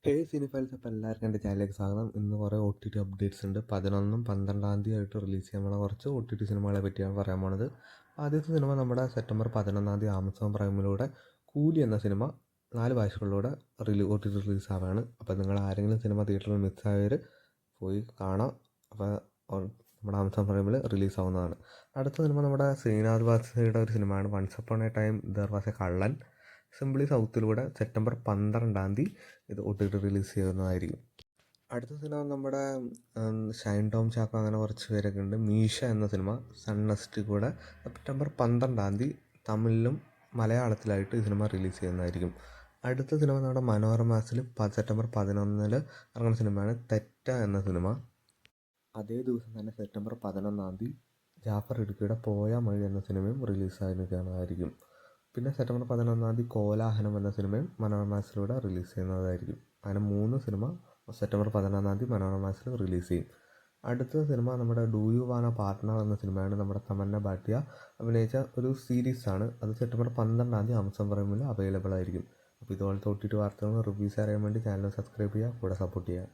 ഹേ സിനിഫൈൽസ്, അപ്പോൾ എല്ലാവർക്കും എൻ്റെ ചാനലിലേക്ക് സ്വാഗതം. ഇന്ന് കുറേ OTT അപ്ഡേറ്റ്സ് ഉണ്ട്. 11-ഉം 12-ആം തീയതി ആയിട്ട് റിലീസ് ചെയ്യാൻ പോണ കുറച്ച് OTT സിനിമകളെ പറ്റിയാണ് പറയാൻ പോണത്. ആദ്യത്തെ സിനിമ നമ്മുടെ സെപ്റ്റംബർ 11-ആം തീയതി ആമസോൺ പ്രൈമിലൂടെ കൂലി എന്ന സിനിമ 4 ഭാഷകളിലൂടെ OTT റിലീസ് ആവുകയാണ്. അപ്പോൾ നിങ്ങൾ ആരെങ്കിലും സിനിമ തിയേറ്ററിൽ മിസ്സായവർ പോയി കാണാം. അപ്പോൾ നമ്മുടെ ആമസോൺ പ്രൈമിൽ റിലീസ് ആവുന്നതാണ്. അടുത്ത സിനിമ നമ്മുടെ ശ്രീനാഥ് വാസിയുടെ ഒരു സിനിമയാണ് once upon a time there was a കള്ളൻ. സിംപ്ലി സൗത്തിലൂടെ സെപ്റ്റംബർ 12-ആം തീയതി ഇത് OTT റിലീസ് ചെയ്യുന്നതായിരിക്കും. അടുത്ത സിനിമ നമ്മുടെ ഷൈൻ ടോം ചാക്കോ അങ്ങനെ കുറച്ച് പേരൊക്കെ ഉണ്ട്. മീശ എന്ന സിനിമ സൺ നെക്സ്റ്റ് കൂടെ സെപ്റ്റംബർ 12-ആം തീയതി തമിഴിലും മലയാളത്തിലായിട്ട് ഈ സിനിമ റിലീസ് ചെയ്യുന്നതായിരിക്കും. അടുത്ത സിനിമ നമ്മുടെ മനോരമാസിൽ സെപ്റ്റംബർ 11-ന് ഇറങ്ങുന്ന സിനിമയാണ് തെറ്റ എന്ന സിനിമ. അതേ ദിവസം തന്നെ സെപ്റ്റംബർ 11-ആം തീയതി ജാഫർ ഇടുക്കിയുടെ പോയ മഴ എന്ന സിനിമയും റിലീസായിരിക്കുന്നതായിരിക്കും. പിന്നെ സെപ്റ്റംബർ 11-ആം തീയതി കോലാഹലം എന്ന സിനിമയും മനോരമാസിലൂടെ റിലീസ് ചെയ്യുന്നതായിരിക്കും. അങ്ങനെ 3 സിനിമ സെപ്റ്റംബർ 11-ആം തീയതി മനോരമാസിൽ റിലീസ് ചെയ്യും. അടുത്ത സിനിമ നമ്മുടെ ഡു യു വാന പാർട്ട്ണർ എന്ന സിനിമയാണ്. നമ്മുടെ തമന്ന ഭാട്ടിയ അഭിനയിച്ച ഒരു സീരീസാണ്. അത് സെപ്റ്റംബർ 12-ആം തീയതി ആമസോൺ പ്രൈമിൽ അവൈലബിൾ ആയിരിക്കും. അപ്പോൾ ഇതുപോലത്തെ OTT വാർത്തകളും റിവ്യൂസ് അറിയാൻ വേണ്ടി ചാനൽ സബ്സ്ക്രൈബ് ചെയ്യുക, കൂടെ സപ്പോർട്ട് ചെയ്യുക.